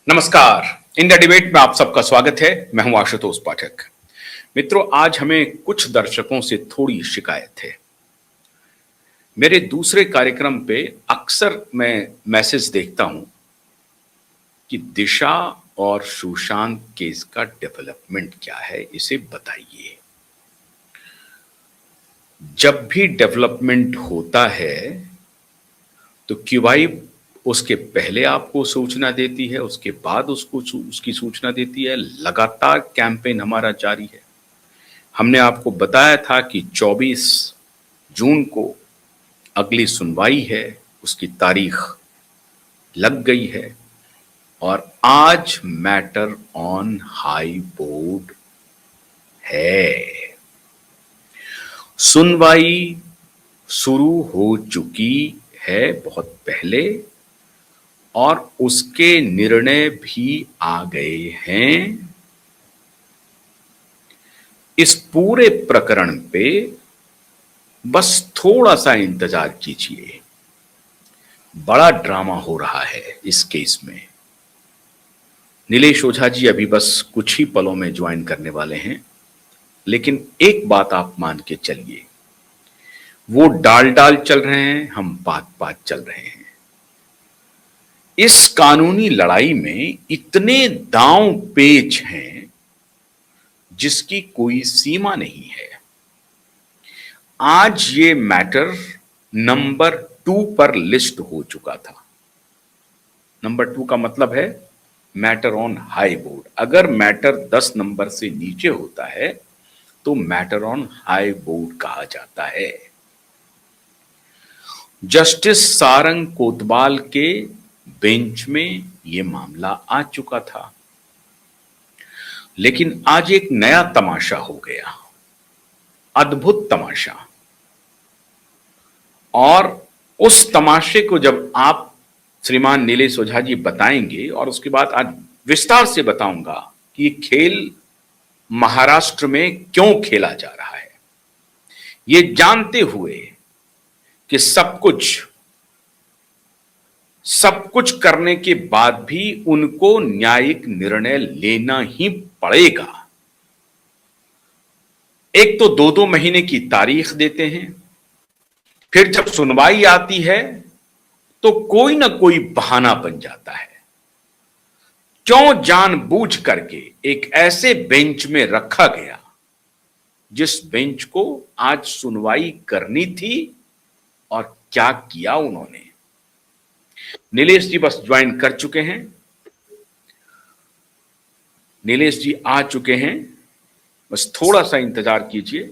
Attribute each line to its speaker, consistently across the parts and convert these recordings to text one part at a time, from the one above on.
Speaker 1: नमस्कार। India debate में आप सबका स्वागत है। मैं हूं आशुतोष पाठक। मित्रों, आज हमें कुछ दर्शकों से थोड़ी शिकायत है। मेरे दूसरे कार्यक्रम पे अक्सर मैं मैसेज देखता हूं कि दिशा और सुशांत केस का डेवलपमेंट क्या है, इसे बताइए। जब भी डेवलपमेंट होता है तो क्यूबाई उसके पहले आपको सूचना देती है, उसके बाद उसकी सूचना देती है। लगातार कैंपेन हमारा जारी है। हमने आपको बताया था कि 24 जून को अगली सुनवाई है, उसकी तारीख लग गई है और आज मैटर ऑन हाई बोर्ड है। सुनवाई शुरू हो चुकी है बहुत पहले और उसके निर्णय भी आ गए हैं। इस पूरे प्रकरण पे बस थोड़ा सा इंतजार कीजिए। बड़ा ड्रामा हो रहा है इस केस में। नीलेश ओझा जी अभी बस कुछ ही पलों में ज्वाइन करने वाले हैं, लेकिन एक बात आप मान के चलिए, वो डाल चल रहे हैं, हम पात चल रहे हैं। इस कानूनी लड़ाई में इतने दांव पेच हैं जिसकी कोई सीमा नहीं है। आज ये मैटर नंबर 2 पर लिस्ट हो चुका था। नंबर 2 का मतलब है मैटर ऑन हाई बोर्ड। अगर मैटर 10 नंबर से नीचे होता है तो मैटर ऑन हाई बोर्ड कहा जाता है। जस्टिस सारंग कोतवाल के बेंच में यह मामला आ चुका था, लेकिन आज एक नया तमाशा हो गया, अद्भुत तमाशा। और उस तमाशे को जब आप श्रीमान नीलेश ओझा जी बताएंगे और उसके बाद आज विस्तार से बताऊंगा कि ये खेल महाराष्ट्र में क्यों खेला जा रहा है, ये जानते हुए कि सब कुछ करने के बाद भी उनको न्यायिक निर्णय लेना ही पड़ेगा। एक तो 2-2 महीने की तारीख देते हैं, फिर जब सुनवाई आती है तो कोई ना कोई बहाना बन जाता है। क्यों जानबूझ करके एक ऐसे बेंच में रखा गया जिस बेंच को आज सुनवाई करनी थी, और क्या किया उन्होंने। नीलेश जी बस ज्वाइन कर चुके हैं। नीलेश जी आ चुके हैं, बस थोड़ा सा इंतजार कीजिए।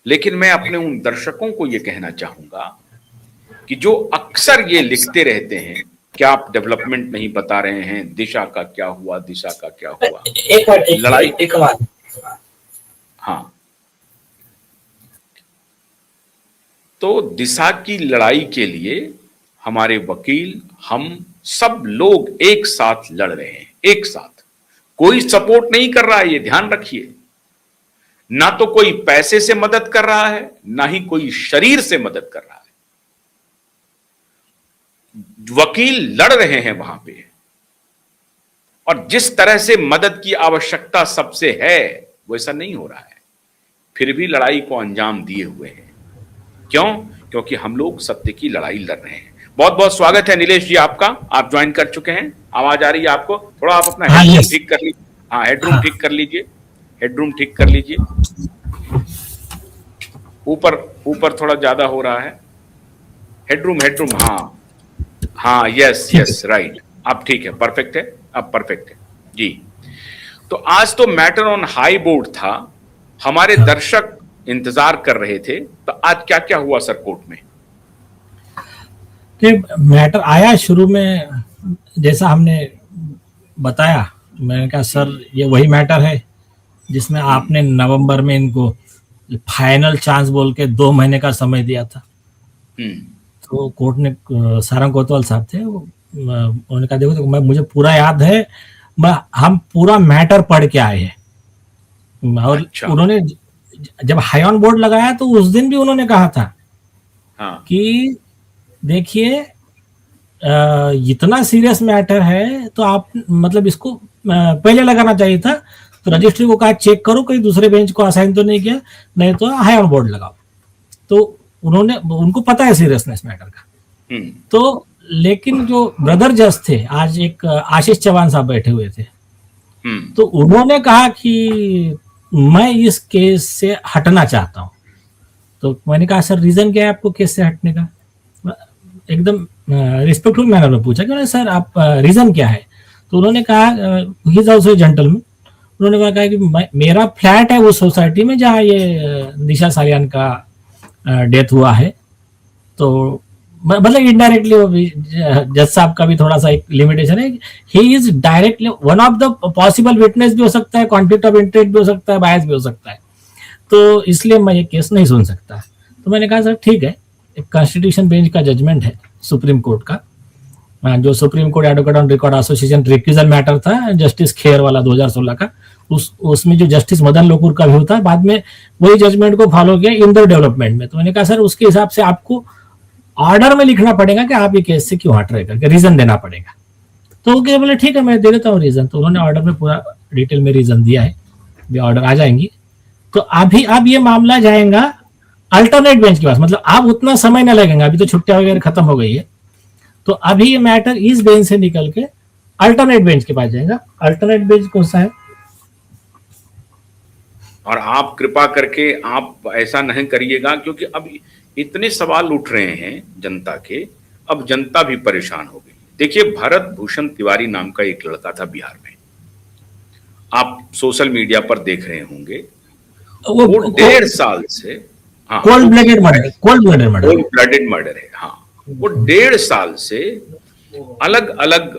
Speaker 1: लेकिन मैं अपने उन दर्शकों को यह कहना चाहूंगा कि जो अक्सर ये लिखते रहते हैं कि आप डेवलपमेंट नहीं बता रहे हैं, दिशा का क्या हुआ, दिशा का क्या हुआ।
Speaker 2: एक
Speaker 1: लड़ाई
Speaker 2: एक बात।
Speaker 1: हाँ, तो दिशा की लड़ाई के लिए हमारे वकील, हम सब लोग एक साथ लड़ रहे हैं, एक साथ। कोई सपोर्ट नहीं कर रहा है, ये ध्यान रखिए। ना तो कोई पैसे से मदद कर रहा है, ना ही कोई शरीर से मदद कर रहा है। वकील लड़ रहे हैं वहां पे, और जिस तरह से मदद की आवश्यकता सबसे है वैसा नहीं हो रहा है। फिर भी लड़ाई को अंजाम दिए हुए हैं। क्यों? क्योंकि हम लोग सत्य की लड़ाई लड़ रहे हैं। बहुत बहुत स्वागत है नीलेश जी आपका, आप ज्वाइन कर चुके हैं। आवाज आ रही है आपको? थोड़ा आप अपना हेडरूम ठीक कर लीजिए। हाँ, हेडरूम ठीक कर लीजिए, हेडरूम ठीक कर लीजिए। ऊपर ऊपर थोड़ा ज्यादा हो रहा है। हेडरूम हेडरूम, हाँ हाँ, यस यस, राइट। अब ठीक है, परफेक्ट है, अब परफेक्ट है जी। तो आज तो मैटर ऑन हाई बोर्ड था, हमारे दर्शक इंतजार कर रहे थे। तो आज क्या क्या हुआ सर कोर्ट में?
Speaker 2: कि मैटर आया शुरू में, जैसा हमने बताया, मैंने कहा सर ये वही मैटर है जिसमें आपने नवंबर में इनको फाइनल चांस बोल के 2 महीने का समय दिया था। तो कोर्ट ने, सारंग कोतवाल साहब थे, उन्होंने कहा देखो मुझे पूरा याद है, हम पूरा मैटर पढ़ के आए हैं। और
Speaker 1: अच्छा।
Speaker 2: उन्होंने जब हाई ऑन बोर्ड लगाया तो उस दिन भी उन्होंने कहा था कि देखिए इतना सीरियस मैटर है तो आप मतलब इसको पहले लगाना चाहिए था। तो रजिस्ट्री को कहा चेक करो कहीं दूसरे बेंच को असाइन तो नहीं किया, नहीं तो हाई ऑन बोर्ड लगाओ। तो उन्होंने, उनको पता है सीरियसनेस मैटर का। तो लेकिन जो ब्रदर जज थे, आज एक आशीष चौहान साहब बैठे हुए थे, तो उन्होंने कहा कि मैं इस केस से हटना चाहता हूं। तो मैंने कहा सर रीजन क्या है आपको केस से हटने का? एकदम रिस्पेक्टफुल मैनर में पूछा कि सर आप रीजन क्या है? तो उन्होंने कहा, ही इज आल्सो जेंटलमैन, उन्होंने कहा कि मेरा फ्लैट है उस सोसाइटी में जहाँ ये दिशा सालियान का डेथ हुआ है। तो मतलब इनडायरेक्टली वो भी जज साहब का भी थोड़ा सा एक लिमिटेशन है, he is directly one of the possible witness भी हो सकता है, कॉन्फ्लिक्ट ऑफ इंटरेस्ट भी हो सकता है, बायस भी हो सकता है, तो इसलिए मैं ये केस नहीं सुन सकता। तो मैंने कहा सर ठीक है, एक कॉन्स्टिट्यूशन बेंच का जजमेंट है सुप्रीम कोर्ट का, जो supreme court advocate on record association recusal matter था जस्टिस खेर वाला 2016 का, उसमें जो जस्टिस मदन लोकुर का व्यू था, बाद में वही जजमेंट को फॉलो किया इंदौर डेवलपमेंट में। तो मैंने कहा सर उसके हिसाब से आपको ऑर्डर में लिखना पड़ेगा कि आप ये केस से क्यों हट रहे करके रीजन देना पड़ेगा। तो क्या बोले ठीक है मैं दे देता हूँ रीजन। तो उन्होंने ऑर्डर में पूरा डिटेल में रीजन दिया है, ये ऑर्डर आ जाएंगी। तो अभी अब ये मामला जाएगा अल्टरनेट बेंच के पास, मतलब अब उतना समय न लगेगा, अभी तो छुट्टियां वगैरह खत्म हो गई है। तो अभी ये मैटर इस बेंच से निकल के अल्टरनेट बेंच के पास जाएगा। अल्टरनेट बेंच कौन सा है?
Speaker 1: और आप कृपा करके आप ऐसा नहीं करिएगा, क्योंकि अब इतने सवाल उठ रहे हैं जनता के, अब जनता भी परेशान हो गई। देखिए, भरत भूषण तिवारी नाम का एक लड़का था बिहार में, आप सोशल मीडिया पर देख रहे होंगे। वो 1.5 साल से
Speaker 2: कोल्ड ब्लडेड मर्डर है।
Speaker 1: हाँ, वो 1.5 साल से अलग अलग